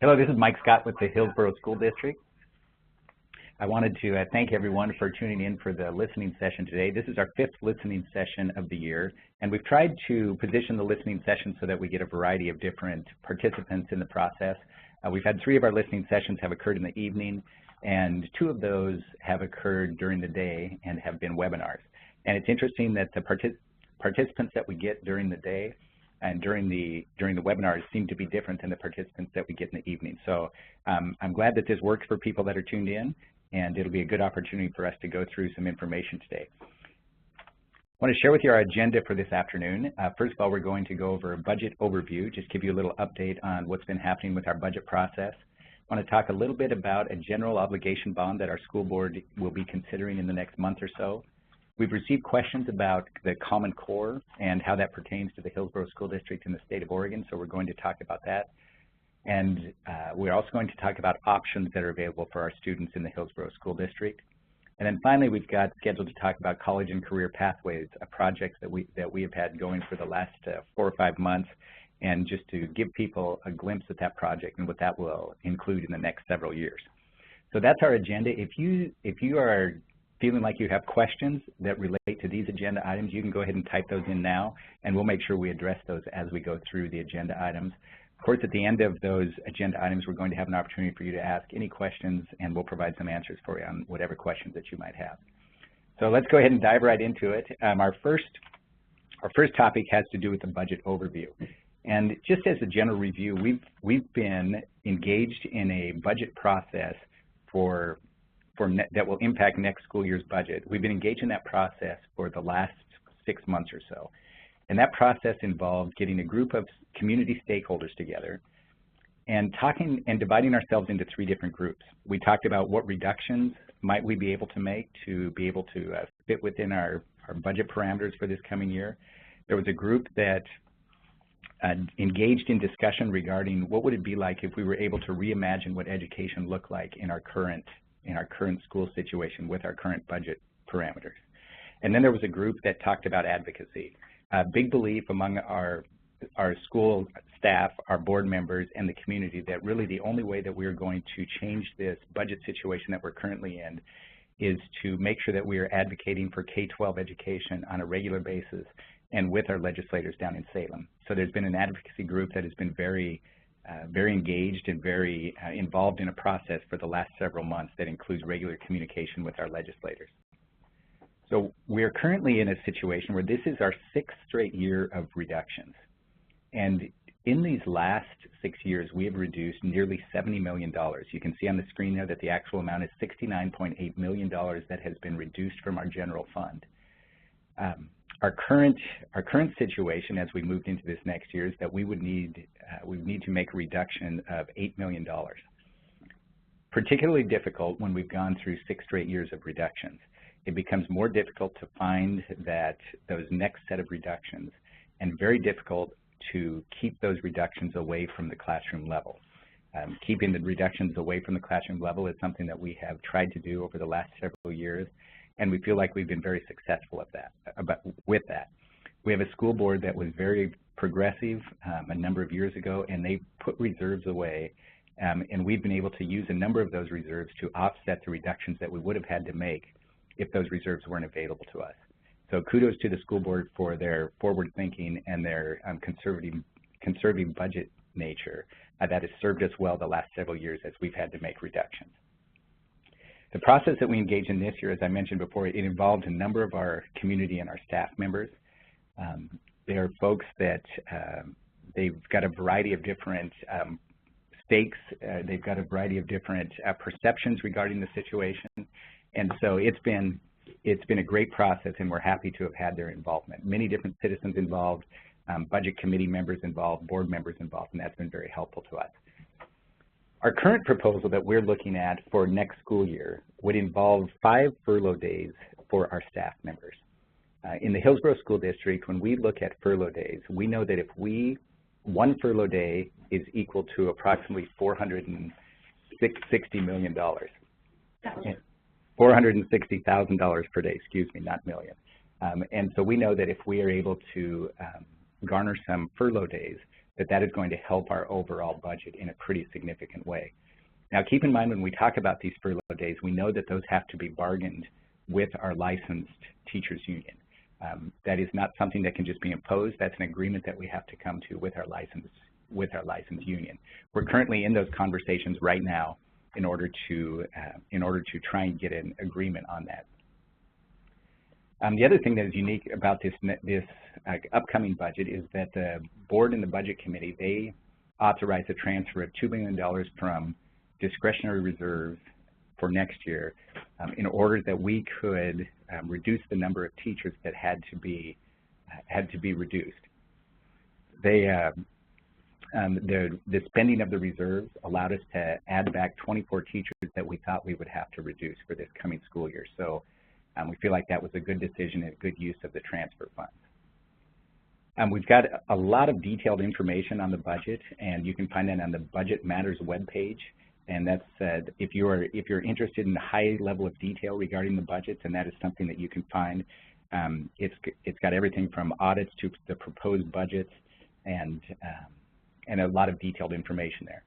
Hello, this is Mike Scott with the Hillsboro School District. I wanted to thank everyone for tuning in for the listening session today. This is our 5th listening session of the year, and we've tried to position the listening session so that we get a variety of different participants in the process. We've had 3 of our listening sessions have occurred in the evening, and 2 of those have occurred during the day and have been webinars. And it's interesting that the participants that we get during the day and during the webinars seem to be different than the participants that we get in the evening. So I'm glad that this works for people that are tuned in, and it'll be a good opportunity for us to go through some information today. I want to share with you our agenda for this afternoon. First of all, we're going to go over a budget overview, just give you a little update on what's been happening with our budget process. I want to talk a little bit about a general obligation bond that our school board will be considering in the next month or so. We've received questions about the Common Core and how that pertains to the Hillsboro School District in the state of Oregon, so we're going to talk about that. And we're also going to talk about options that are available for our students in the Hillsboro School District. And then finally, we've got scheduled to talk about college and career pathways, a project that we have had going for the last 4 or 5 months, and just to give people a glimpse at that project and what that will include in the next several years. So that's our agenda. If you are feeling like you have questions that relate to these agenda items, you can go ahead and type those in now, and we'll make sure we address those as we go through the agenda items. Of course, at the end of those agenda items, we're going to have an opportunity for you to ask any questions, and we'll provide some answers for you on whatever questions that you might have. So let's go ahead and dive right into it. Our first topic has to do with the budget overview. And just as a general review, we've been engaged in a budget process that will impact next school year's budget. We've been engaged in that process for the last 6 months or so. And that process involved getting a group of community stakeholders together and talking and dividing ourselves into 3 different groups. We talked about what reductions might we be able to make to be able to fit within our budget parameters for this coming year. There was a group that engaged in discussion regarding what would it be like if we were able to reimagine what education looked like in our current school situation with our current budget parameters. And then there was a group that talked about advocacy. A big belief among our school staff, our board members, and the community that really the only way that we're going to change this budget situation that we're currently in is to make sure that we are advocating for K-12 education on a regular basis and with our legislators down in Salem. So there's been an advocacy group that has been very engaged and very involved in a process for the last several months that includes regular communication with our legislators. So we're currently in a situation where this is our 6th straight year of reductions. And in these last 6 years, we have reduced nearly $70 million. You can see on the screen there that the actual amount is $69.8 million that has been reduced from our general fund. Our current situation as we moved into this next year is that we would need to make a reduction of $8 million. Particularly difficult when we've gone through 6 straight years of reductions. It becomes more difficult to find those next set of reductions, and very difficult to keep those reductions away from the classroom level. Keeping the reductions away from the classroom level is something that we have tried to do over the last several years, and we feel like we've been very successful with that. We have a school board that was very progressive a number of years ago, and they put reserves away, and we've been able to use a number of those reserves to offset the reductions that we would have had to make if those reserves weren't available to us. So kudos to the school board for their forward thinking and their conservative budget nature that has served us well the last several years as we've had to make reductions. The process that we engaged in this year, as I mentioned before, it involved a number of our community and our staff members. They are folks that they've got a variety of different stakes, they've got a variety of different perceptions regarding the situation, and so it's been a great process, and we're happy to have had their involvement. Many different citizens involved, budget committee members involved, board members involved, and that's been very helpful to us. Our current proposal that we're looking at for next school year would involve 5 furlough days for our staff members. In the Hillsboro School District, when we look at furlough days, we know that if one furlough day is equal to approximately $460 million. $460,000 per day, excuse me, not million. And so we know that if we are able to garner some furlough days, that is going to help our overall budget in a pretty significant way. Now, keep in mind when we talk about these furlough days, we know that those have to be bargained with our licensed teachers union. That is not something that can just be imposed. That's an agreement that we have to come to with our licensed union. We're currently in those conversations right now in order to try and get an agreement on that. The other thing that is unique about this upcoming budget is that the board and the budget committee, they authorized a transfer of $2 million from discretionary reserves for next year in order that we could reduce the number of teachers that had to be reduced. The spending of the reserves allowed us to add back 24 teachers that we thought we would have to reduce for this coming school year. So we feel like that was a good decision and a good use of the transfer funds. We've got a lot of detailed information on the budget, and you can find that on the Budget Matters webpage. And that's if you're interested in a high level of detail regarding the budgets, and that is something that you can find. It's got everything from audits to the proposed budgets, and a lot of detailed information there.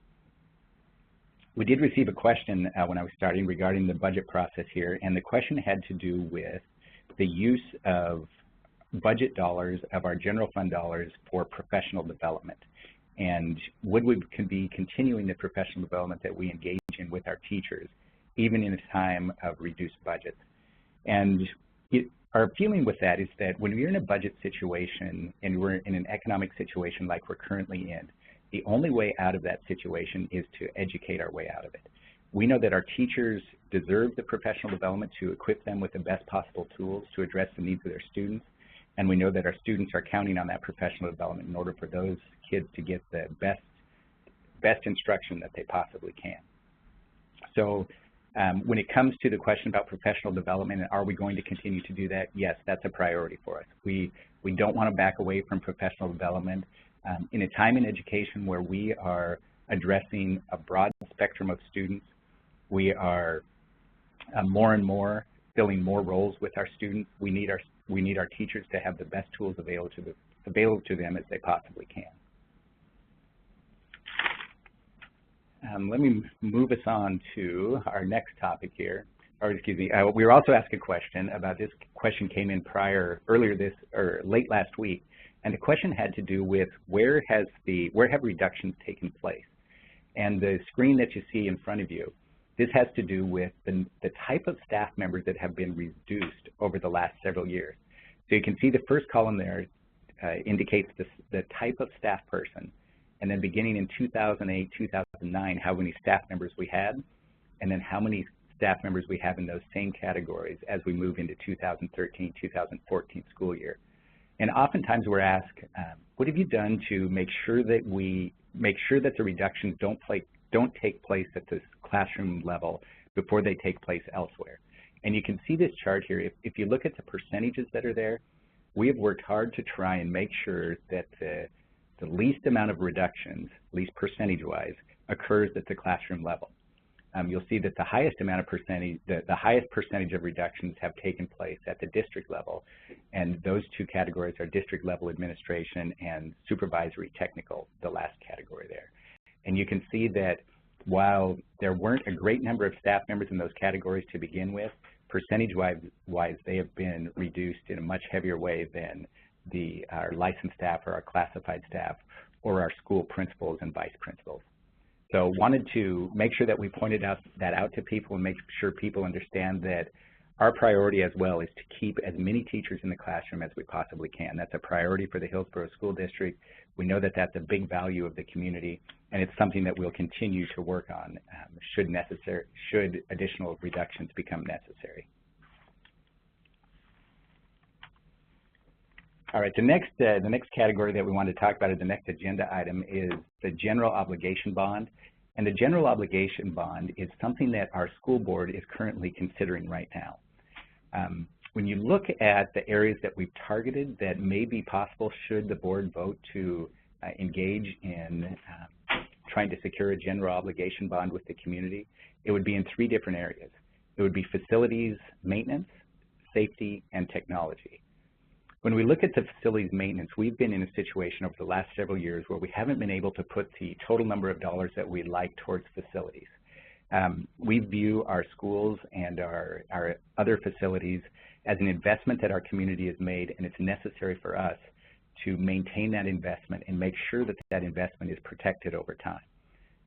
We did receive a question when I was starting regarding the budget process here, and the question had to do with the use of budget dollars, of our general fund dollars, for professional development. And would we be continuing the professional development that we engage in with our teachers, even in a time of reduced budgets? And our feeling with that is that when we're in a budget situation and we're in an economic situation like we're currently in, the only way out of that situation is to educate our way out of it. We know that our teachers deserve the professional development to equip them with the best possible tools to address the needs of their students, and we know that our students are counting on that professional development in order for those kids to get the best instruction that they possibly can. So when it comes to the question about professional development and are we going to continue to do that, yes, that's a priority for us. We don't want to back away from professional development. In a time in education where we are addressing a broad spectrum of students, we are more and more filling more roles with our students. We need our teachers to have the best tools available to them as they possibly can. Let me move us on to our next topic here. Or excuse me, we were also asked a question about this. Question came in late last week, and the question had to do with where have reductions taken place? And the screen that you see in front of you, this has to do with the type of staff members that have been reduced over the last several years. So you can see the first column there indicates the type of staff person, and then beginning in 2008, 2009, how many staff members we had, and then how many staff members we have in those same categories as we move into 2013, 2014 school year. And oftentimes we're asked, what have you done to make sure that the reductions don't take place at this classroom level before they take place elsewhere? And you can see this chart here. If you look at the percentages that are there, we have worked hard to try and make sure that the least amount of reductions, at least percentage-wise, occurs at the classroom level. You'll see that the highest percentage of reductions have taken place at the district level, and those two categories are district level administration and supervisory technical, the last category there. And you can see that while there weren't a great number of staff members in those categories to begin with, percentage-wise, they have been reduced in a much heavier way than our licensed staff or our classified staff or our school principals and vice principals. So wanted to make sure that we pointed that out to people and make sure people understand that our priority as well is to keep as many teachers in the classroom as we possibly can. That's a priority for the Hillsboro School District. We know that that's a big value of the community, and it's something that we'll continue to work on should additional reductions become necessary. All right, the next category that we want to talk about, or the next agenda item, is the general obligation bond. And the general obligation bond is something that our school board is currently considering right now. When you look at the areas that we've targeted that may be possible should the board vote to engage in trying to secure a general obligation bond with the community, it would be in 3 different areas. It would be facilities maintenance, safety, and technology. When we look at the facilities maintenance, we've been in a situation over the last several years where we haven't been able to put the total number of dollars that we'd like towards facilities. We view our schools and our other facilities as an investment that our community has made, and it's necessary for us to maintain that investment and make sure that that investment is protected over time.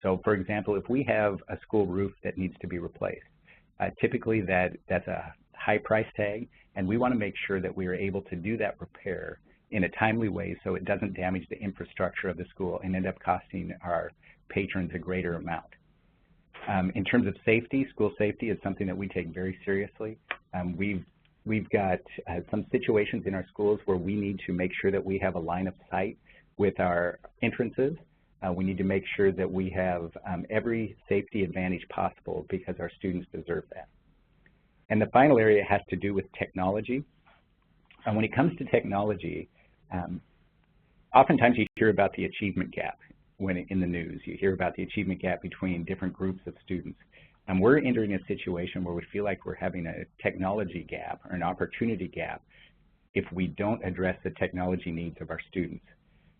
So, for example, if we have a school roof that needs to be replaced, typically that's a high price tag, and we want to make sure that we are able to do that repair in a timely way so it doesn't damage the infrastructure of the school and end up costing our patrons a greater amount. In terms of safety, school safety is something that we take very seriously. We've got some situations in our schools where we need to make sure that we have a line of sight with our entrances. We need to make sure that we have every safety advantage possible because our students deserve that. And the final area has to do with technology. And when it comes to technology, oftentimes you hear about the achievement gap when in the news. You hear about the achievement gap between different groups of students. And we're entering a situation where we feel like we're having a technology gap or an opportunity gap if we don't address the technology needs of our students.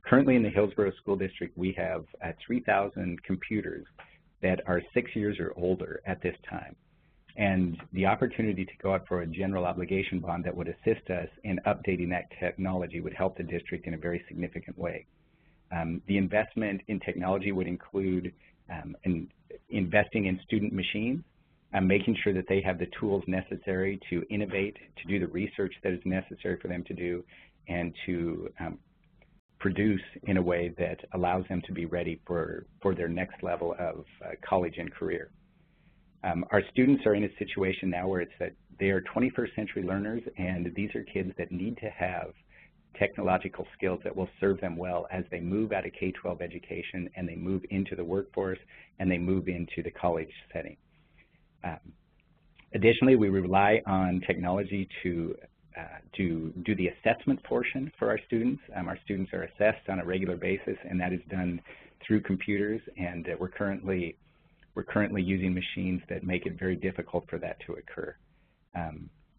Currently in the Hillsboro School District, we have 3,000 computers that are 6 years or older at this time. And the opportunity to go out for a general obligation bond that would assist us in updating that technology would help the district in a very significant way. The investment in technology would include investing in student machines, making sure that they have the tools necessary to innovate, to do the research that is necessary for them to do, and to produce in a way that allows them to be ready for their next level of college and career. Our students are in a situation now where it's that they are 21st century learners, and these are kids that need to have technological skills that will serve them well as they move out of K-12 education and they move into the workforce and they move into the college setting. Additionally, we rely on technology to do the assessment portion for our students. Our students are assessed on a regular basis, and that is done through computers, and we're currently using machines that make it very difficult for that to occur.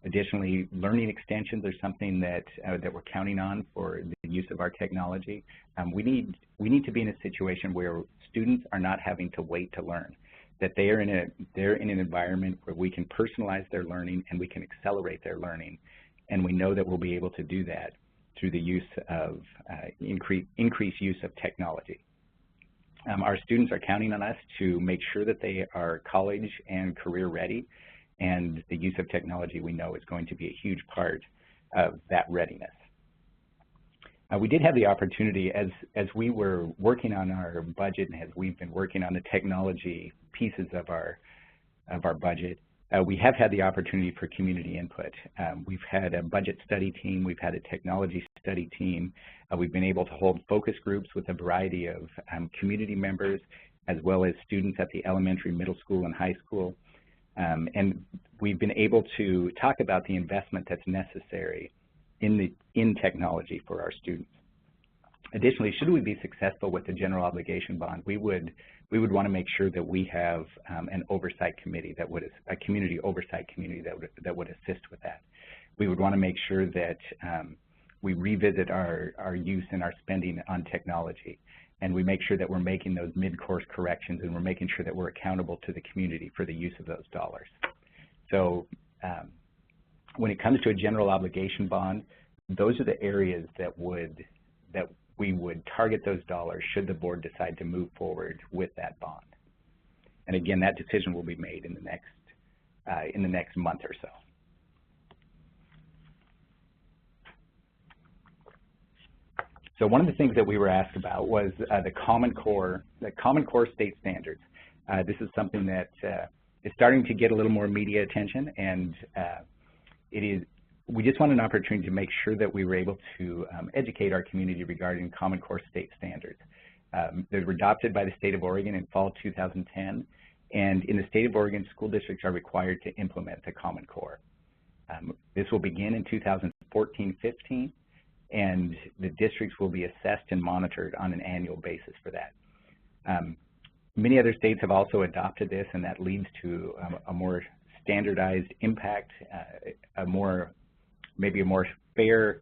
Additionally, learning extensions are something that we're counting on for the use of our technology. We need to be in a situation where students are not having to wait to learn, that they're in an environment where we can personalize their learning and we can accelerate their learning, and we know that we'll be able to do that through the use of increased use of technology. Our students are counting on us to make sure that they are college and career ready, and the use of technology we know is going to be a huge part of that readiness. We did have the opportunity, as we were working on our budget and as we've been working on the technology pieces of our budget, we have had the opportunity for community input. We've had a budget study team, we've had a technology study team, we've been able to hold focus groups with a variety of community members, as well as students at the elementary, middle school, and high school. And we've been able to talk about the investment that's necessary in technology for our students. Additionally, should we be successful with the general obligation bond, we would want to make sure that we have an oversight committee a community oversight committee that would assist with that. We would want to make sure that we revisit our use and our spending on technology, and we make sure that we're making those mid-course corrections, and we're making sure that we're accountable to the community for the use of those dollars. So when it comes to a general obligation bond, those are the areas that we would target those dollars should the board decide to move forward with that bond. And again, that decision will be made in the next month or so. So one of the things that we were asked about was the Common Core state standards. This is something that is starting to get a little more media attention, and we just want an opportunity to make sure that we were able to educate our community regarding Common Core state standards. They were adopted by the state of Oregon in fall 2010, and in the state of Oregon, school districts are required to implement the Common Core. This will begin in 2014-15, and the districts will be assessed and monitored on an annual basis for that. Many other states have also adopted this, and that leads to a more standardized impact, maybe a more fair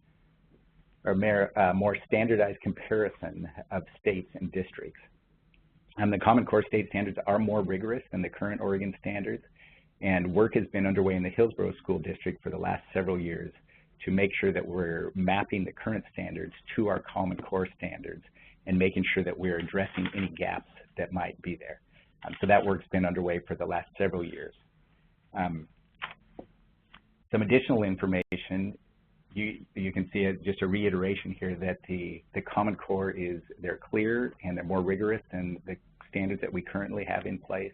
more standardized comparison of states and districts. The Common Core state standards are more rigorous than the current Oregon standards, and work has been underway in the Hillsboro School District for the last several years to make sure that we're mapping the current standards to our Common Core standards and making sure that we're addressing any gaps that might be there. So that work's been underway for the last several years. Some additional information, you can see just a reiteration here that the Common Core they're clear and they're more rigorous than the standards that we currently have in place.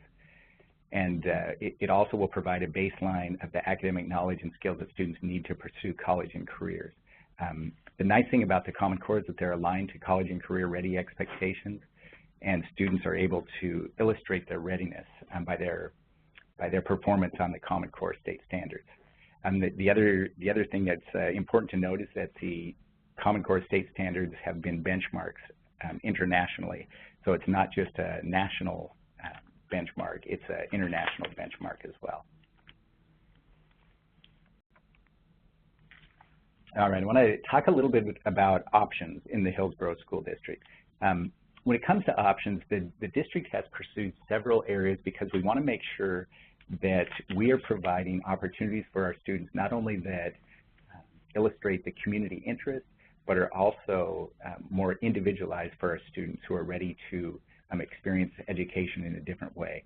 And it also will provide a baseline of the academic knowledge and skills that students need to pursue college and careers. The nice thing about the Common Core is that they're aligned to college and career ready expectations, and students are able to illustrate their readiness by their performance on the Common Core state standards. The other thing that's important to note is that the Common Core state standards have been benchmarks internationally, so it's not just a national benchmark, it's an international benchmark as well. All right, I want to talk a little bit about options in the Hillsboro School District. When it comes to options, the district has pursued several areas because we want to make sure that we are providing opportunities for our students, not only that illustrate the community interest, but are also more individualized for our students who are ready to experience education in a different way.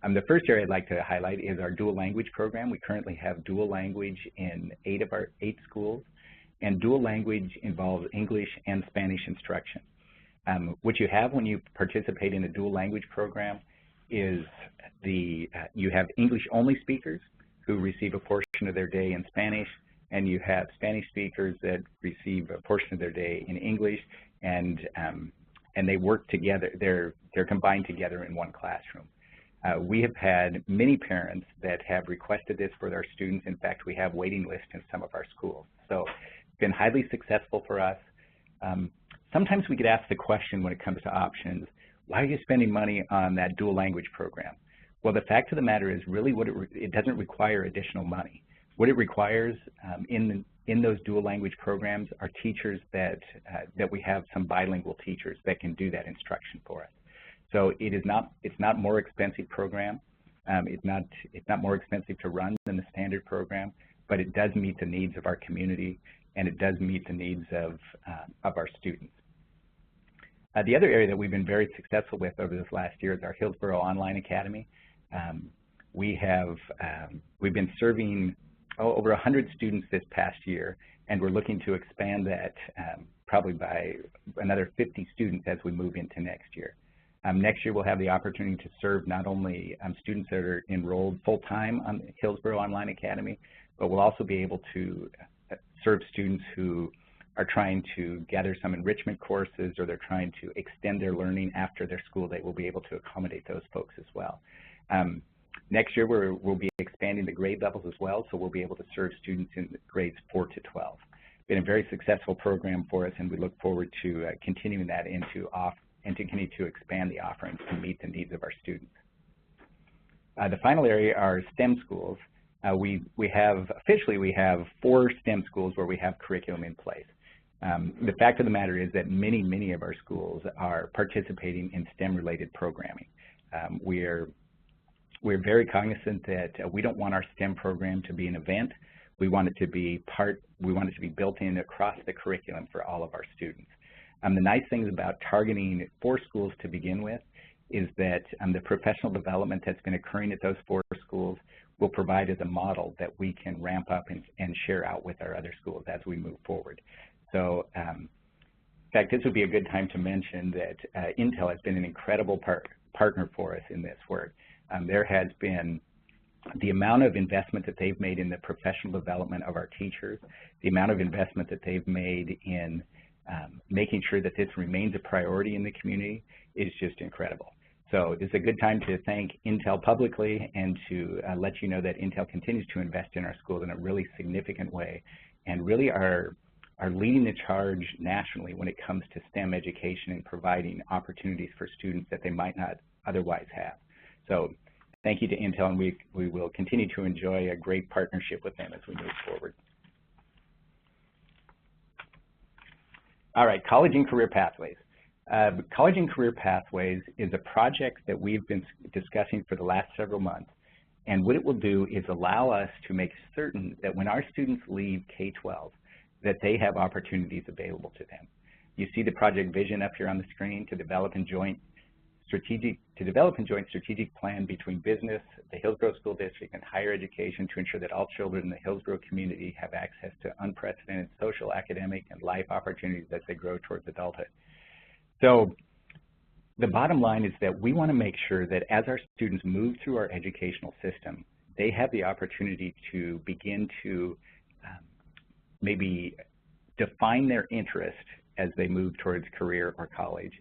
The first area I'd like to highlight is our dual language program. We currently have dual language in 8 of our 8 schools, and dual language involves English and Spanish instruction. What you have when you participate in a dual language program is you have English-only speakers who receive a portion of their day in Spanish, and you have Spanish speakers that receive a portion of their day in English, and they work together. They're combined together in one classroom. We have had many parents that have requested this for their students. In fact, we have waiting lists in some of our schools. So it's been highly successful for us. Sometimes we get asked the question when it comes to options, why are you spending money on that dual language program? Well, the fact of the matter is really it doesn't require additional money. What it requires in those dual language programs are teachers that we have some bilingual teachers that can do that instruction for us. So it's not more expensive program. It's not more expensive to run than the standard program, but it does meet the needs of our community, and it does meet the needs of our students. The other area that we've been very successful with over this last year is our Hillsboro Online Academy. We've been serving over 100 students this past year, and we're looking to expand that probably by another 50 students as we move into next year. Next year we'll have the opportunity to serve not only students that are enrolled full-time on the Hillsboro Online Academy, but we'll also be able to serve students who are trying to gather some enrichment courses, or they're trying to extend their learning after their school day. We'll be able to accommodate those folks as well. Next year we'll be expanding the grade levels as well, so we'll be able to serve students in grades 4 to 12. It's been a very successful program for us, and we look forward to continuing that and to continue to expand the offerings to meet the needs of our students. The final area are STEM schools. We have 4 STEM schools where we have curriculum in place. The fact of the matter is that many of our schools are participating in STEM-related programming. We're very cognizant that we don't want our STEM program to be an event. We want it to be built in across the curriculum for all of our students. The nice things about targeting 4 schools to begin with is that the professional development that's been occurring at those 4 schools will provide as a model that we can ramp up and share out with our other schools as we move forward. So, in fact, this would be a good time to mention that Intel has been an incredible partner for us in this work. There has been the amount of investment that they've made in the professional development of our teachers, the amount of investment that they've made in making sure that this remains a priority in the community is just incredible. So it's a good time to thank Intel publicly and to let you know that Intel continues to invest in our schools in a really significant way, and really are leading the charge nationally when it comes to STEM education and providing opportunities for students that they might not otherwise have. So thank you to Intel, and we will continue to enjoy a great partnership with them as we move forward. All right, college and career pathways. College and career pathways is a project that we've been discussing for the last several months. And what it will do is allow us to make certain that when our students leave K-12, that they have opportunities available to them. You see the project vision up here on the screen to develop a joint strategic plan between business, the Hillsboro School District, and higher education to ensure that all children in the Hillsboro community have access to unprecedented social, academic, and life opportunities as they grow towards adulthood. So the bottom line is that we want to make sure that as our students move through our educational system, they have the opportunity to begin to maybe define their interest as they move towards career or college,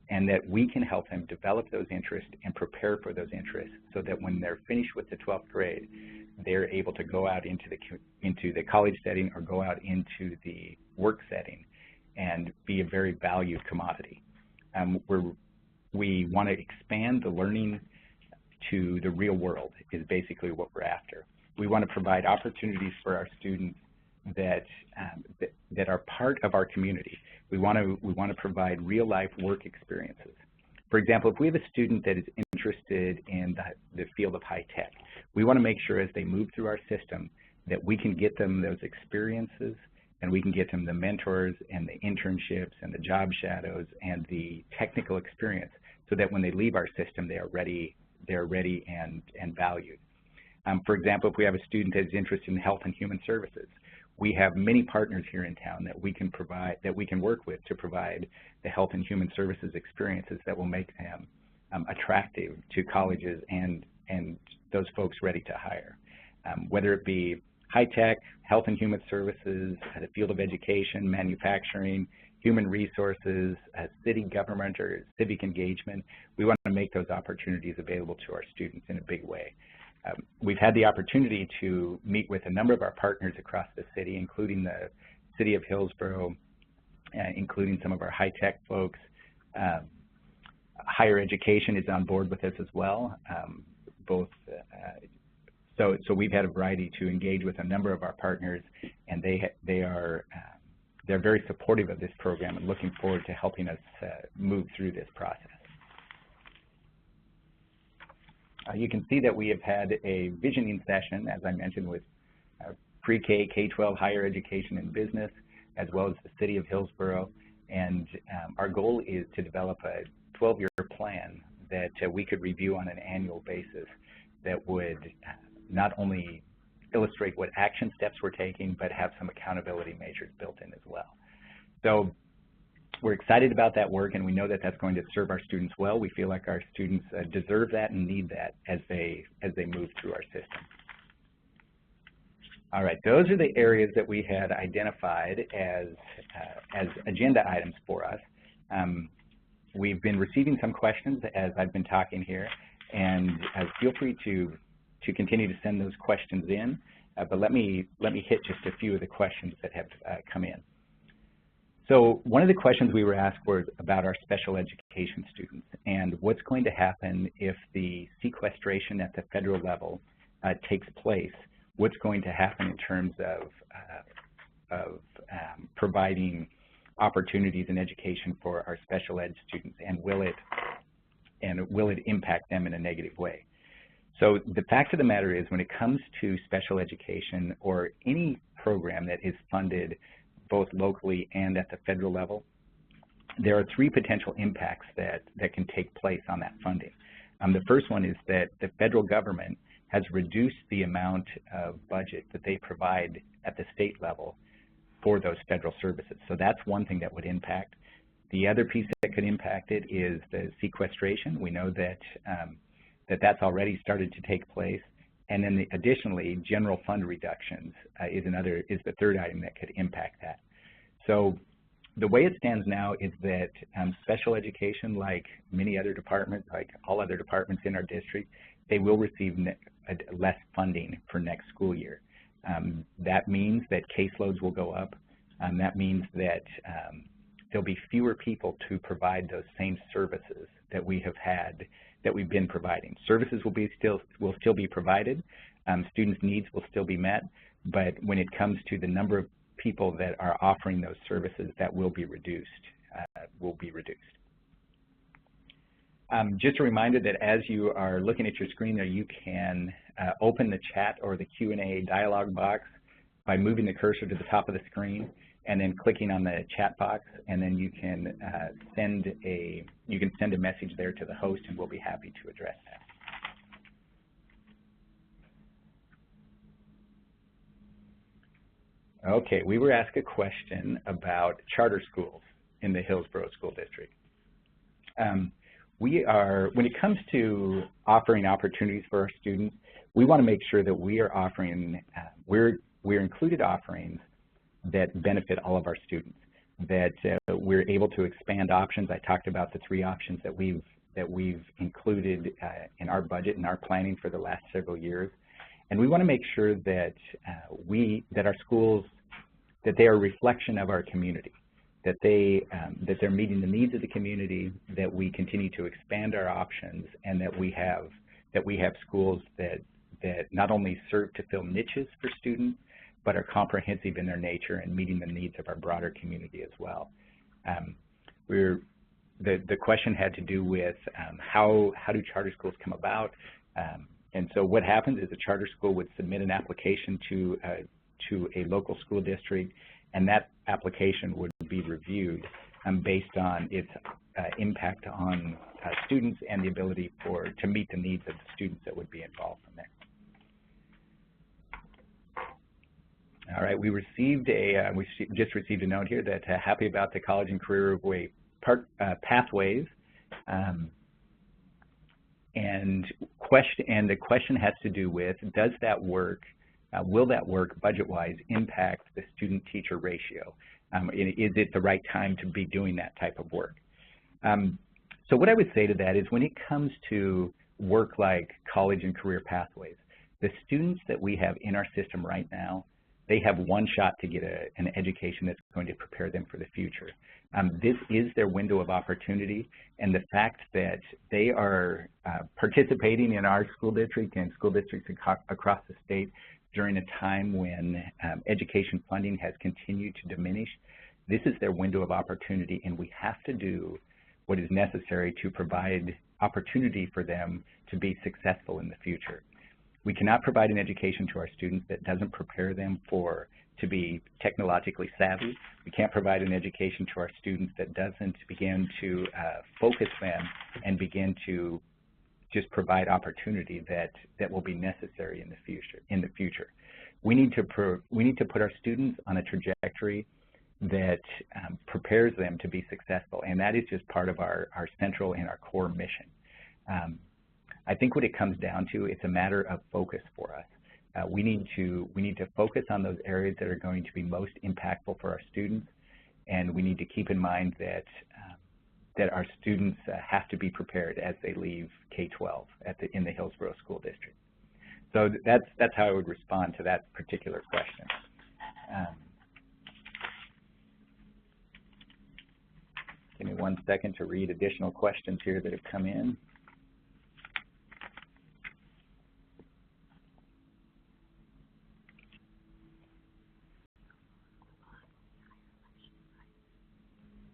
and that we can help them develop those interests and prepare for those interests so that when they're finished with the 12th grade, they're able to go out into the college setting or go out into the work setting and be a very valued commodity. We want to expand the learning to the real world is basically what we're after. We want to provide opportunities for our students that are part of our community. We want to provide real-life work experiences. For example, if we have a student that is interested in the field of high tech, we want to make sure as they move through our system that we can get them those experiences and we can get them the mentors and the internships and the job shadows and the technical experience so that when they leave our system, they are ready and valued. For example, if we have a student that is interested in health and human services, we have many partners here in town that we can work with to provide the health and human services experiences that will make them attractive to colleges and those folks ready to hire. Whether it be high tech, health and human services, the field of education, manufacturing, human resources, city government or civic engagement, we want to make those opportunities available to our students in a big way. We've had the opportunity to meet with a number of our partners across the city, including the city of Hillsboro, including some of our high tech folks. Higher education is on board with us as well. So we've had a variety to engage with a number of our partners, and they're very supportive of this program and looking forward to helping us move through this process. You can see that we have had a visioning session, as I mentioned, with pre-K, K-12, higher education and business, as well as the city of Hillsboro. And our goal is to develop a 12-year plan that we could review on an annual basis that would not only illustrate what action steps we're taking, but have some accountability measures built in as well. So we're excited about that work, and we know that that's going to serve our students well. We feel like our students deserve that and need that as they move through our system. All right, those are the areas that we had identified as agenda items for us. We've been receiving some questions as I've been talking here, and feel free to continue to send those questions in, but let me hit just a few of the questions that have come in. So one of the questions we were asked was about our special education students and what's going to happen if the sequestration at the federal level takes place. What's going to happen in terms of providing opportunities in education for our special ed students, and will it impact them in a negative way? So the fact of the matter is, when it comes to special education or any program that is funded both locally and at the federal level, there are three potential impacts that can take place on that funding. The first one is that the federal government has reduced the amount of budget that they provide at the state level for those federal services. So that's one thing that would impact. The other piece that could impact it is the sequestration. We know that that's already started to take place. And then additionally, general fund reductions is the third item that could impact that. So the way it stands now is that special education, like many other departments, like all other departments in our district, they will receive less funding for next school year. That means that caseloads will go up. That means that there'll be fewer people to provide those same services that we have had, that we've been providing. Services will still be provided. Students' needs will still be met, but when it comes to the number of people that are offering those services that will be reduced. Just a reminder that as you are looking at your screen there, you can open the chat or the Q&A dialog box by moving the cursor to the top of the screen and then clicking on the chat box, and then you can send a message there to the host, and we'll be happy to address that. Okay, we were asked a question about charter schools in the Hillsboro School District. When it comes to offering opportunities for our students, we want to make sure that we are offering, we're included offerings that benefit all of our students, that we're able to expand options. I talked about the 3 options that we've included in our budget and our planning for the last several years. And we want to make sure that that our schools, that they are a reflection of our community, that they're meeting the needs of the community, that we continue to expand our options, and that we have schools that not only serve to fill niches for students, but are comprehensive in their nature and meeting the needs of our broader community as well. The question had to do with how do charter schools come about? And so what happens is a charter school would submit an application to a local school district, and that application would be reviewed based on its impact on students and the ability to meet the needs of the students that would be involved from there. All right, we just received a note here that happy about the college and career pathways, and the question has to do with, does that work? Will that work budget-wise impact the student-teacher ratio? Is it the right time to be doing that type of work? So what I would say to that is, when it comes to work like college and career pathways, the students that we have in our system right now, they have one shot to get an education that's going to prepare them for the future. This is their window of opportunity, and the fact that they are participating in our school district and school districts across the state during a time when education funding has continued to diminish, this is their window of opportunity, and we have to do what is necessary to provide opportunity for them to be successful in the future. We cannot provide an education to our students that doesn't prepare them to be technologically savvy. We can't provide an education to our students that doesn't begin to focus them and begin to just provide opportunity that will be necessary in the future. We need to put our students on a trajectory that prepares them to be successful, and that is just part of our central and our core mission. I think what it comes down to, it's a matter of focus for us. We need to focus on those areas that are going to be most impactful for our students, and we need to keep in mind that our students have to be prepared as they leave K-12 in the Hillsboro School District. So that's how I would respond to that particular question. Give me 1 second to read additional questions here that have come in.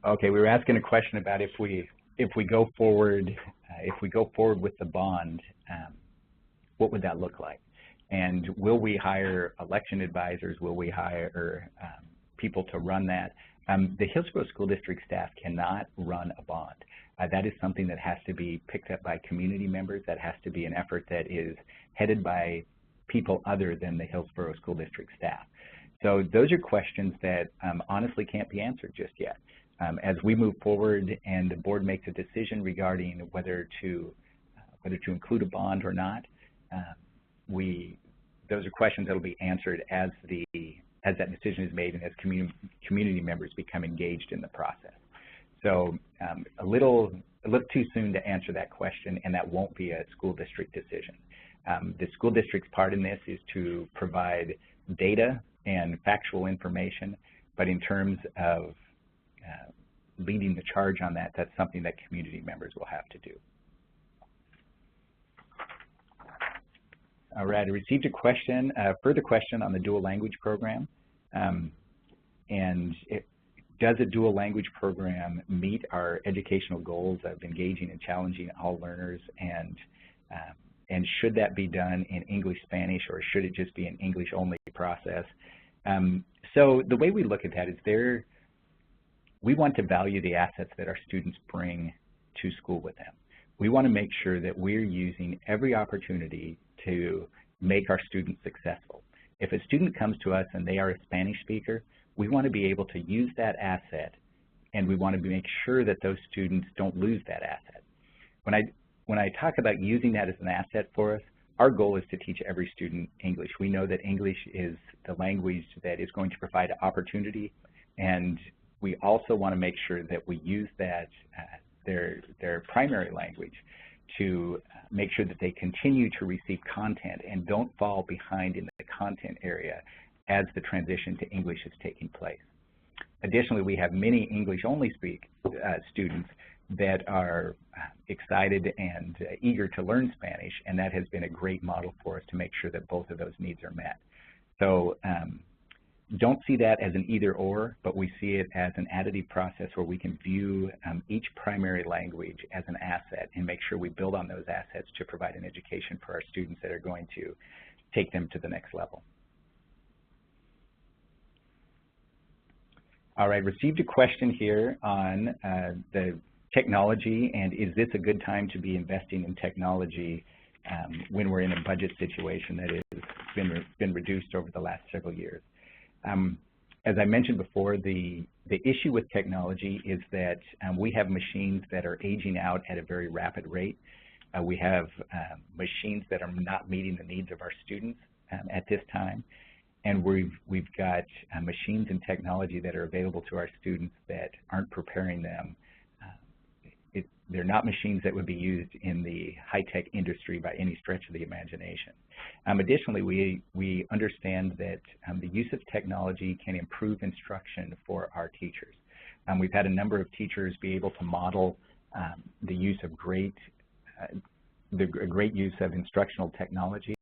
Okay, we were asking a question about if we go forward with the bond, what would that look like? And will we hire election advisors? Will we hire people to run that? The Hillsboro School District staff cannot run a bond. That is something that has to be picked up by community members. That has to be an effort that is headed by people other than the Hillsboro School District staff. So those are questions that honestly can't be answered just yet. As we move forward and the board makes a decision regarding whether to include a bond or not, those are questions that will be answered as that decision is made and as community members become engaged in the process. So a little too soon to answer that question, and that won't be a school district decision. The school district's part in this is to provide data and factual information, but in terms of leading the charge on that, that's something that community members will have to do. All right, I received a question, further question on the dual language program. Does a dual language program meet our educational goals of engaging and challenging all learners, and should that be done in English-Spanish, or should it just be an English-only process? So the way we look at that is we want to value the assets that our students bring to school with them. We want to make sure that we're using every opportunity to make our students successful. If a student comes to us and they are a Spanish speaker, we want to be able to use that asset, and we want to make sure that those students don't lose that asset. When I talk about using that as an asset for us, our goal is to teach every student English. We know that English is the language that is going to provide opportunity, and we also want to make sure that we use that, their primary language, to make sure that they continue to receive content and don't fall behind in the content area as the transition to English is taking place. Additionally, we have many English-only students that are excited and eager to learn Spanish, and that has been a great model for us to make sure that both of those needs are met. So don't see that as an either-or, but we see it as an additive process where we can view each primary language as an asset and make sure we build on those assets to provide an education for our students that are going to take them to the next level. All right, received a question here on the technology, and is this a good time to be investing in technology when we're in a budget situation that has been reduced over the last several years? As I mentioned before, the issue with technology is that we have machines that are aging out at a very rapid rate. We have machines that are not meeting the needs of our students at this time. And we've got machines and technology that are available to our students that aren't preparing them. They're not machines that would be used in the high-tech industry by any stretch of the imagination. Additionally, we understand that the use of technology can improve instruction for our teachers. We've had a number of teachers be able to model the use of great use of instructional technology,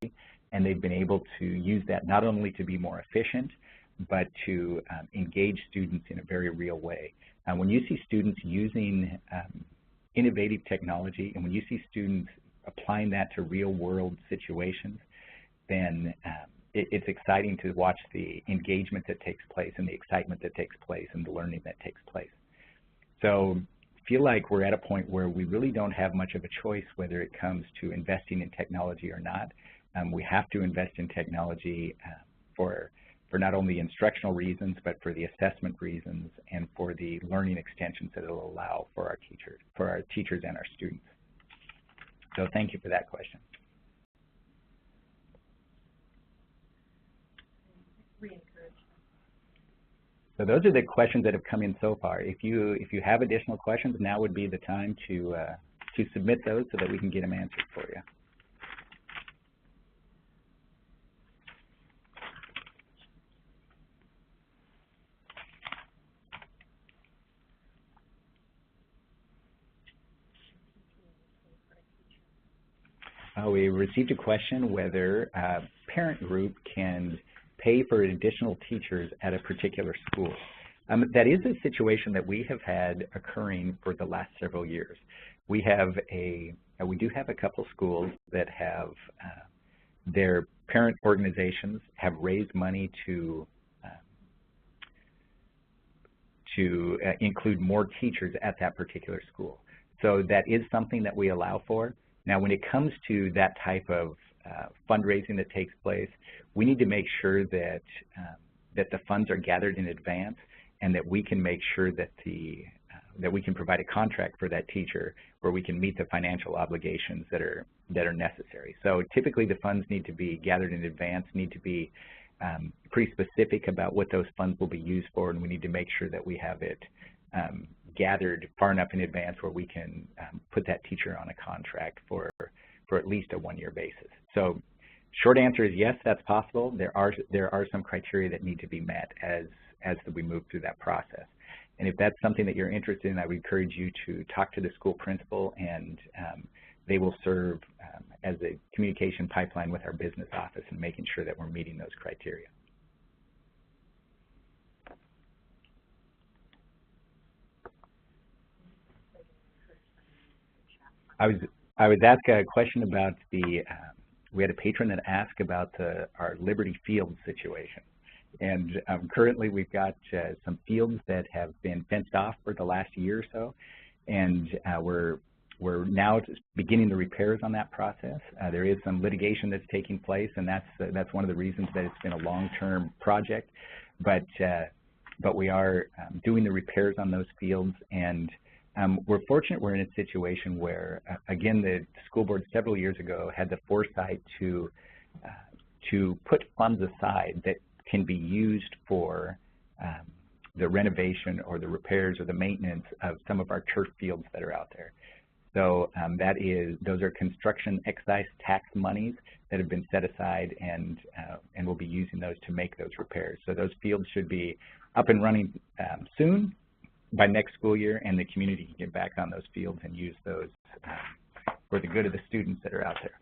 and they've been able to use that not only to be more efficient, but to engage students in a very real way. When you see students using innovative technology, and when you see students applying that to real-world situations, then it's exciting to watch the engagement that takes place and the excitement that takes place and the learning that takes place. So feel like we're at a point where we really don't have much of a choice whether it comes to investing in technology or not. We have to invest in technology for not only instructional reasons, but for the assessment reasons and for the learning extensions that it'll allow for our teachers and our students. So thank you for that question. So those are the questions that have come in so far. If you have additional questions, now would be the time to submit those so that we can get them answered for you. We received a question whether a parent group can pay for additional teachers at a particular school. That is a situation that we have had occurring for the last several years. We do have a couple schools that have their parent organizations have raised money to include more teachers at that particular school. So that is something that we allow for. Now, when it comes to that type of fundraising that takes place, we need to make sure that the funds are gathered in advance, and that we can make sure that we can provide a contract for that teacher where we can meet the financial obligations that are necessary. So typically, the funds need to be gathered in advance, need to be pretty specific about what those funds will be used for, and we need to make sure that we have it gathered far enough in advance where we can put that teacher on a contract for at least a one-year basis. So short answer is yes, that's possible. There are some criteria that need to be met as we move through that process. And if that's something that you're interested in, I would encourage you to talk to the school principal, and they will serve as a communication pipeline with our business office and making sure that we're meeting those criteria. I was asked a question about we had a patron that asked about our Liberty Field situation. And currently we've got some fields that have been fenced off for the last year or so, and we're now beginning the repairs on that process. There is some litigation that's taking place, and that's one of the reasons that it's been a long-term project. But we are doing the repairs on those fields, and we're fortunate we're in a situation where, again, the school board several years ago had the foresight to put funds aside that can be used for the renovation or the repairs or the maintenance of some of our turf fields that are out there. So those are construction excise tax monies that have been set aside, and we'll be using those to make those repairs. So those fields should be up and running soon, by next school year, and the community can get back on those fields and use those for the good of the students that are out there.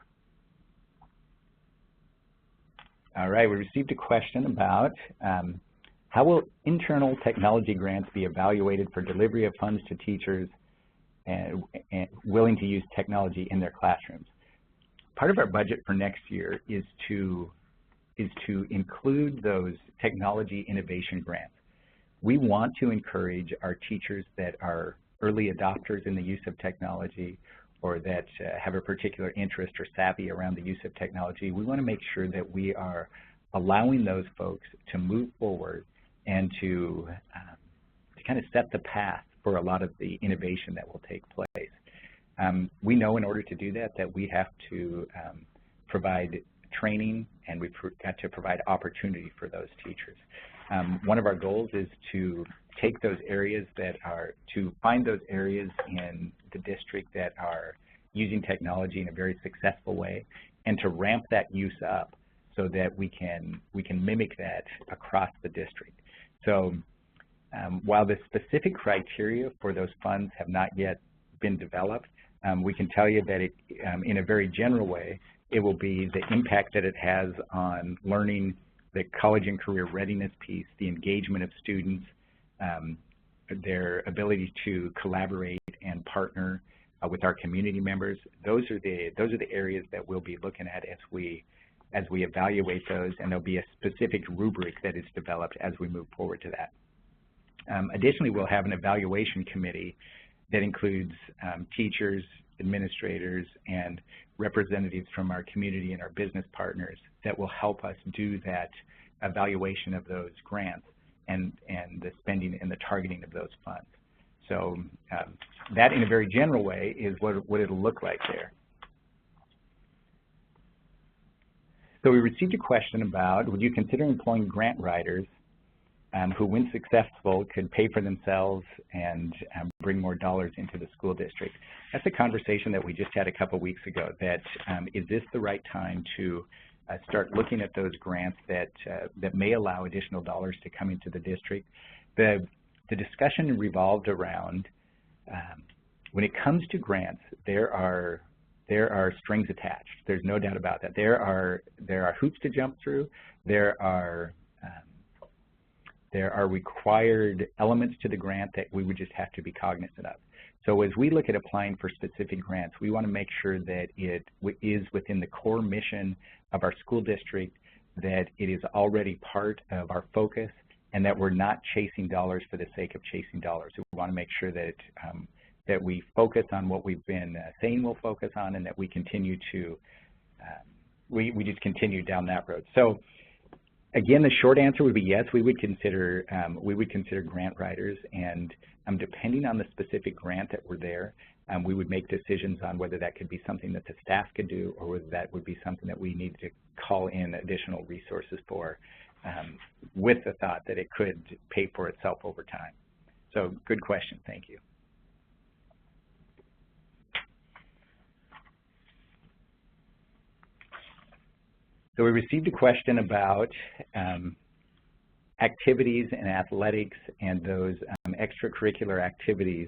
All right, we received a question about how will internal technology grants be evaluated for delivery of funds to teachers and willing to use technology in their classrooms. Part of our budget for next year is to include those technology innovation grants. We want to encourage our teachers that are early adopters in the use of technology, or that have a particular interest or savvy around the use of technology. We want to make sure that we are allowing those folks to move forward and to kind of set the path for a lot of the innovation that will take place. We know in order to do that we have to provide training, and we've got to provide opportunity for those teachers. One of our goals is to take those areas to find those areas in the district that are using technology in a very successful way, and to ramp that use up so that we can mimic that across the district. So while the specific criteria for those funds have not yet been developed, we can tell you that in a very general way, it will be the impact that it has on learning, the college and career readiness piece, the engagement of students, their ability to collaborate and partner with our community members. Those are the areas that we'll be looking at as we evaluate those, and there'll be a specific rubric that is developed as we move forward to that. Additionally, we'll have an evaluation committee that includes teachers, administrators, and representatives from our community and our business partners that will help us do that evaluation of those grants and the spending and the targeting of those funds. So that, in a very general way, is what it'll look like there. So we received a question about, would you consider employing grant writers who, when successful, could pay for themselves and bring more dollars into the school district? That's a conversation that we just had a couple weeks ago, that is this the right time to start looking at those grants that may allow additional dollars to come into the district. The discussion revolved around, when it comes to grants, there are strings attached. There's no doubt about that. There are hoops to jump through. There are required elements to the grant that we would just have to be cognizant of. So as we look at applying for specific grants, we want to make sure that it is within the core mission of our school district, that it is already part of our focus, and that we're not chasing dollars for the sake of chasing dollars. We want to make sure that that we focus on what we've been saying we'll focus on, and that we continue to we just continue down that road. So again, the short answer would be yes, we would consider grant writers, and depending on the specific grant that we're there, we would make decisions on whether that could be something that the staff could do, or whether that would be something that we need to call in additional resources for, with the thought that it could pay for itself over time. So good question, thank you. So we received a question about activities and athletics and those extracurricular activities,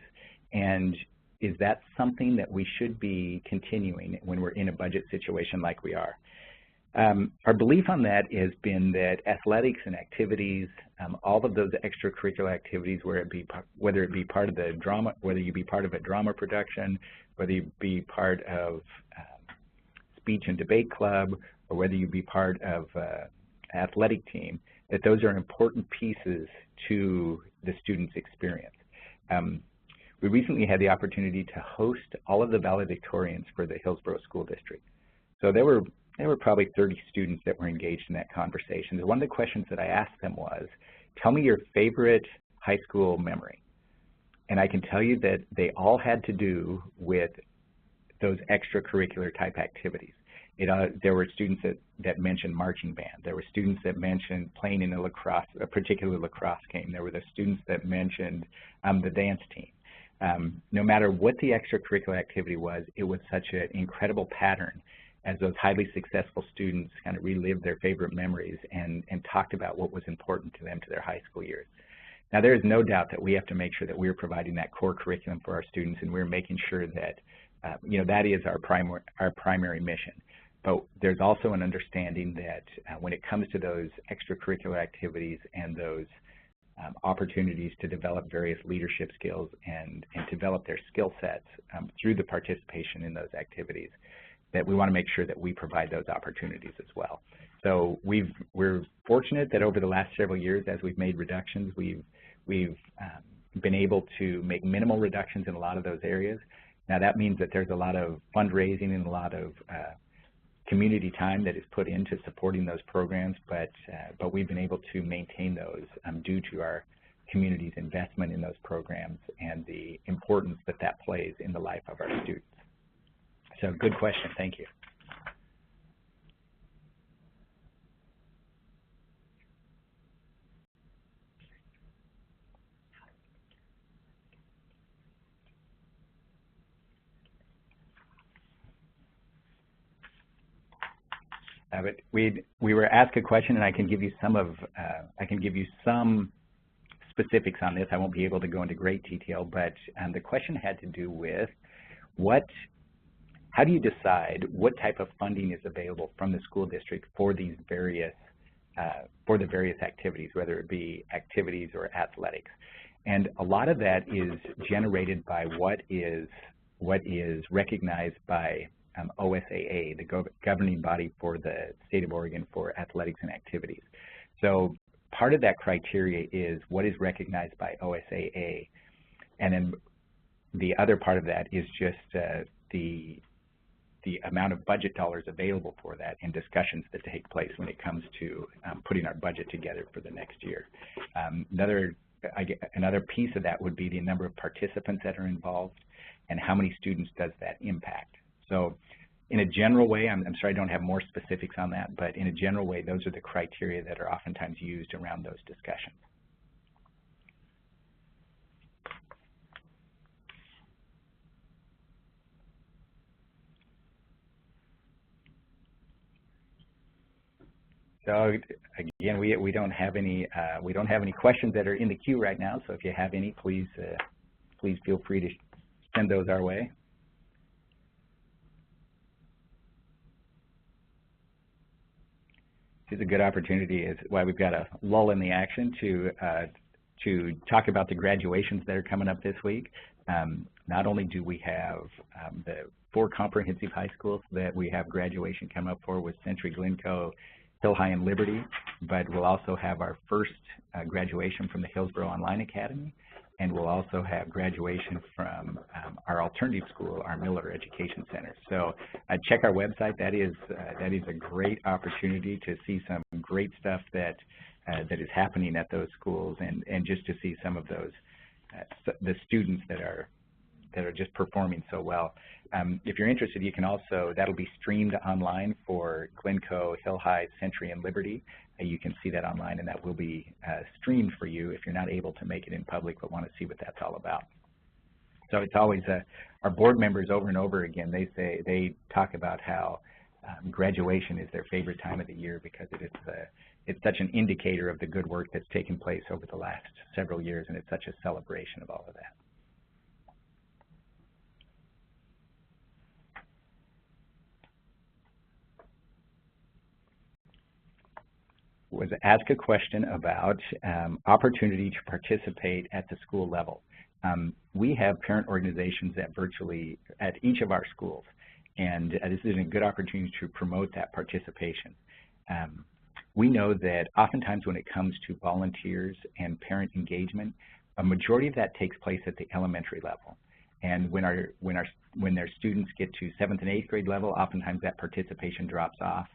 and is that something that we should be continuing when we're in a budget situation like we are? Our belief on that has been that athletics and activities, all of those extracurricular activities, whether it be part of the drama, whether you be part of a drama production, whether you be part of speech and debate club, or whether you be part of athletic team, that those are important pieces to the student's experience. We recently had the opportunity to host all of the valedictorians for the Hillsboro School District. So there were probably 30 students that were engaged in that conversation. One of the questions that I asked them was, tell me your favorite high school memory. And I can tell you that they all had to do with those extracurricular type activities. There were students that mentioned marching band. There were students that mentioned playing in a particular lacrosse game. There were the students that mentioned the dance team. No matter what the extracurricular activity was, it was such an incredible pattern as those highly successful students kind of relived their favorite memories and talked about what was important to them to their high school years. Now, there is no doubt that we have to make sure that we're providing that core curriculum for our students, and we're making sure that that is our primary mission. But there's also an understanding that when it comes to those extracurricular activities and those opportunities to develop various leadership skills and develop their skill sets through the participation in those activities, that we want to make sure that we provide those opportunities as well. So we're fortunate that over the last several years, as we've made reductions, we've been able to make minimal reductions in a lot of those areas. Now that means that there's a lot of fundraising and a lot of community time that is put into supporting those programs, but we've been able to maintain those due to our community's investment in those programs and the importance that that plays in the life of our students. So good question, thank you. But we were asked a question, and I can give you some specifics on this. I won't be able to go into great detail, but the question had to do with how do you decide what type of funding is available from the school district for these various the various activities, whether it be activities or athletics. And a lot of that is generated by what is recognized by OSAA, the governing body for the state of Oregon for athletics and activities. So part of that criteria is what is recognized by OSAA, and then the other part of that is just the amount of budget dollars available for that and discussions that take place when it comes to putting our budget together for the next year. Another piece of that would be the number of participants that are involved and how many students does that impact. So in a general way, I'm sorry I don't have more specifics on that, but in a general way, those are the criteria that are oftentimes used around those discussions. So again, we don't have any questions that are in the queue right now. So if you have any, please feel free to send those our way. This is a good opportunity, is why we've got a lull in the action to talk about the graduations that are coming up this week. Not only do we have the 4 comprehensive high schools that we have graduation come up for with Century, Glencoe, Hill High, and Liberty, but we'll also have our first graduation from the Hillsboro Online Academy, and we'll also have graduation from our alternative school, our Miller Education Center. So check our website. That is a great opportunity to see some great stuff that is happening at those schools, and just to see some of those the students that are just performing so well. If you're interested, you can also, that'll be streamed online for Glencoe, Hill High, Century, and Liberty. You can see that online, and that will be streamed for you if you're not able to make it in public but want to see what that's all about. So it's always, our board members over and over again, they talk about how graduation is their favorite time of the year because it's such an indicator of the good work that's taken place over the last several years, and it's such a celebration of all of that. was ask a question about opportunity to participate at the school level. We have parent organizations at each of our schools, and this is a good opportunity to promote that participation. We know that oftentimes when it comes to volunteers and parent engagement, a majority of that takes place at the elementary level. And when their students get to 7th and 8th grade level, oftentimes that participation drops off.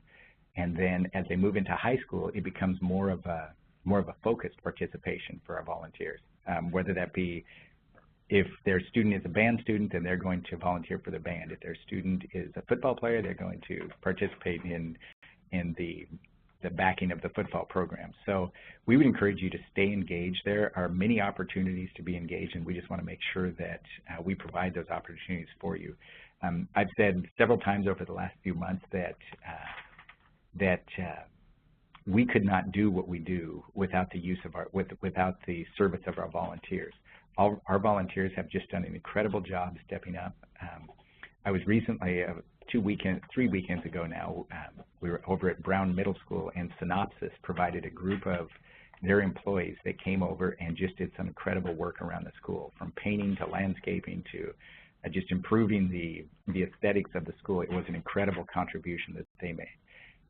And then as they move into high school, it becomes more of a focused participation for our volunteers. Whether that be if their student is a band student, then they're going to volunteer for the band. If their student is a football player, they're going to participate in the backing of the football program. So we would encourage you to stay engaged. There are many opportunities to be engaged, and we just want to make sure that we provide those opportunities for you. I've said several times over the last few months that we could not do what we do without the use of without the service of our volunteers. Our volunteers have just done an incredible job stepping up. I was recently, 3 weekends ago now, we were over at Brown Middle School, and Synopsys provided a group of their employees that came over and just did some incredible work around the school, from painting to landscaping to just improving the aesthetics of the school. It was an incredible contribution that they made.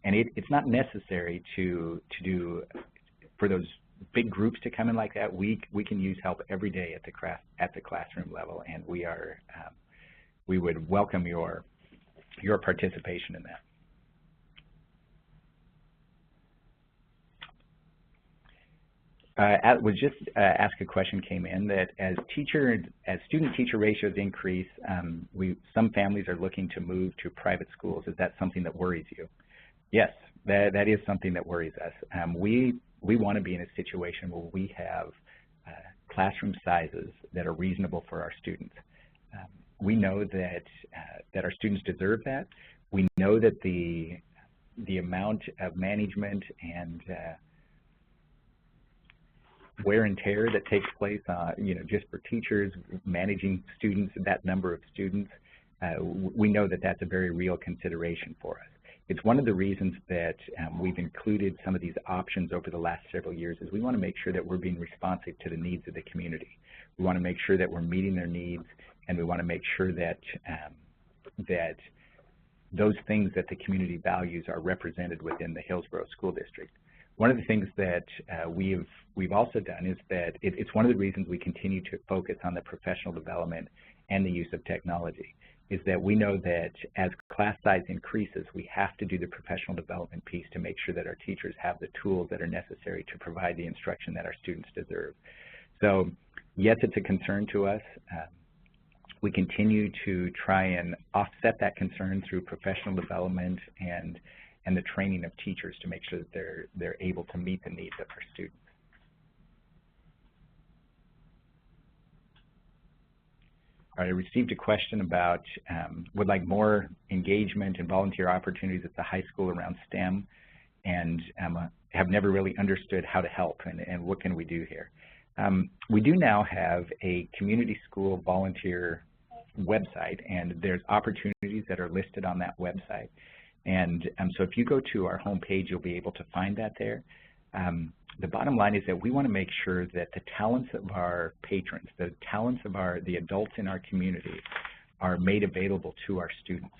And it's not necessary to for those big groups to come in like that. We can use help every day at the classroom level, and we would welcome your participation in that. Ask a question came in that as student-teacher ratios increase, some families are looking to move to private schools. Is that something that worries you? Yes, that is something that worries us. We want to be in a situation where we have classroom sizes that are reasonable for our students. We know that our students deserve that. We know that the amount of management and wear and tear that takes place, just for teachers managing students, that number of students, we know that that's a very real consideration for us. It's one of the reasons that we've included some of these options over the last several years, is we want to make sure that we're being responsive to the needs of the community. We want to make sure that we're meeting their needs, and we want to make sure that those things that the community values are represented within the Hillsboro School District. One of the things that we've also done is that it's one of the reasons we continue to focus on the professional development and the use of technology, is that we know that as class size increases, we have to do the professional development piece to make sure that our teachers have the tools that are necessary to provide the instruction that our students deserve. So yes, it's a concern to us. We continue to try and offset that concern through professional development and the training of teachers to make sure that they're able to meet the needs of our students. All right, I received a question about would like more engagement and volunteer opportunities at the high school around STEM, and have never really understood how to help, and what can we do here. We do now have a community school volunteer website, and there's opportunities that are listed on that website. And so if you go to our homepage, you'll be able to find that there. The bottom line is that we want to make sure that the talents of our patrons, the talents of the adults in our community, are made available to our students.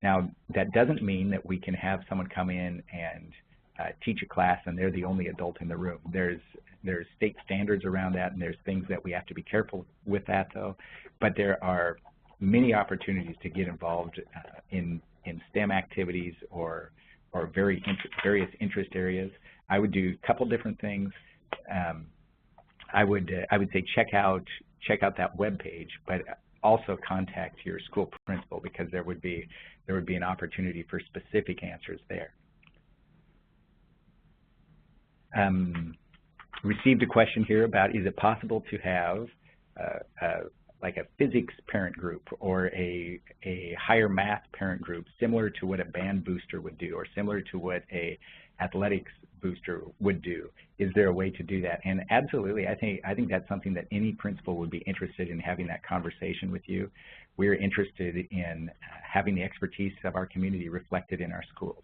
Now, that doesn't mean that we can have someone come in and teach a class and they're the only adult in the room. There's state standards around that, and there's things that we have to be careful with that, though. But there are many opportunities to get involved in STEM activities or various interest areas. I would do a couple different things. I would say check out that web page, but also contact your school principal, because there would be an opportunity for specific answers there. Received a question here about, is it possible to have like a physics parent group or a higher math parent group, similar to what a band booster would do, or similar to what a athletics booster would do? Is there a way to do that? And absolutely, I think that's something that any principal would be interested in having that conversation with you. We're interested in having the expertise of our community reflected in our schools.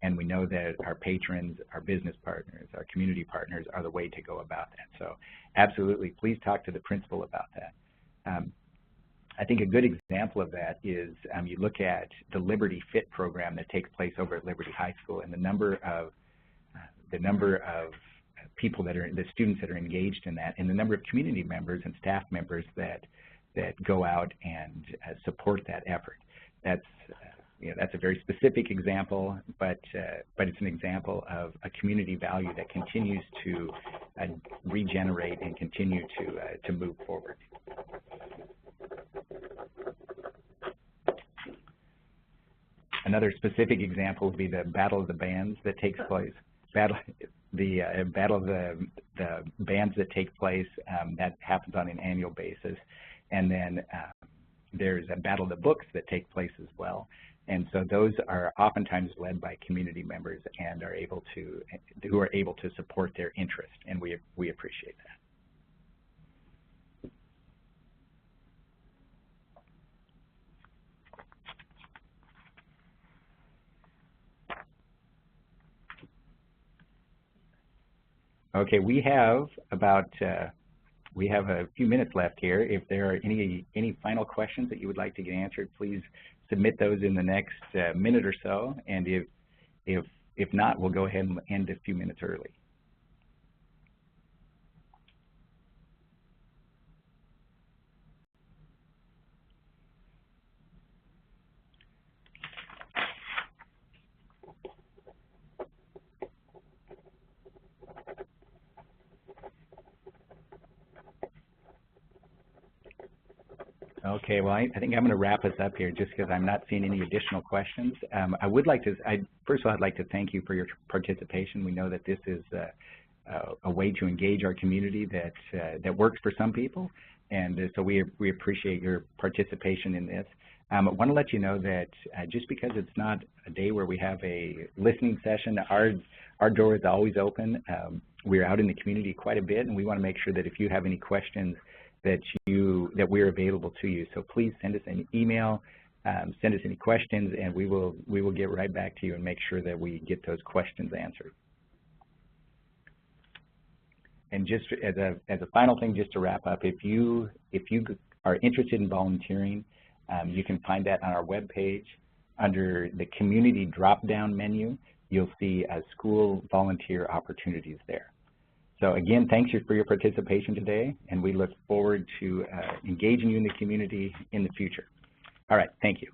and we know that our patrons, our business partners, our community partners are the way to go about that. So absolutely, please talk to the principal about that. I think a good example of that is you look at the Liberty Fit program that takes place over at Liberty High School, and the number of people that are, the students that are engaged in that, and the number of community members and staff members that go out and support that effort. That's that's a very specific example, but it's an example of a community value that continues to regenerate and continue to move forward. Another specific example would be the Battle of the Bands that takes place. Battle of the bands that take place, that happens on an annual basis. And then there's a Battle of the Books that take place as well. And so those are oftentimes led by community members and who are able to support their interest, and we appreciate that. Okay, we have a few minutes left here. If there are any final questions that you would like to get answered, please submit those in the next minute or so. And if not, we'll go ahead and end a few minutes early. Okay, well, I think I'm going to wrap us up here just because I'm not seeing any additional questions. First of all, I'd like to thank you for your participation. We know that this is a way to engage our community that works for some people, and so we appreciate your participation in this. I want to let you know that just because it's not a day where we have a listening session, our door is always open. We're out in the community quite a bit, and we want to make sure that if you have any questions that we're available to you. So please send us an email, send us any questions, and we will get right back to you and make sure that we get those questions answered. And just as a final thing, just to wrap up, if you are interested in volunteering, you can find that on our webpage. Under the community drop-down menu, you'll see school volunteer opportunities there. So again, thanks for your participation today, and we look forward to engaging you in the community in the future. All right, thank you.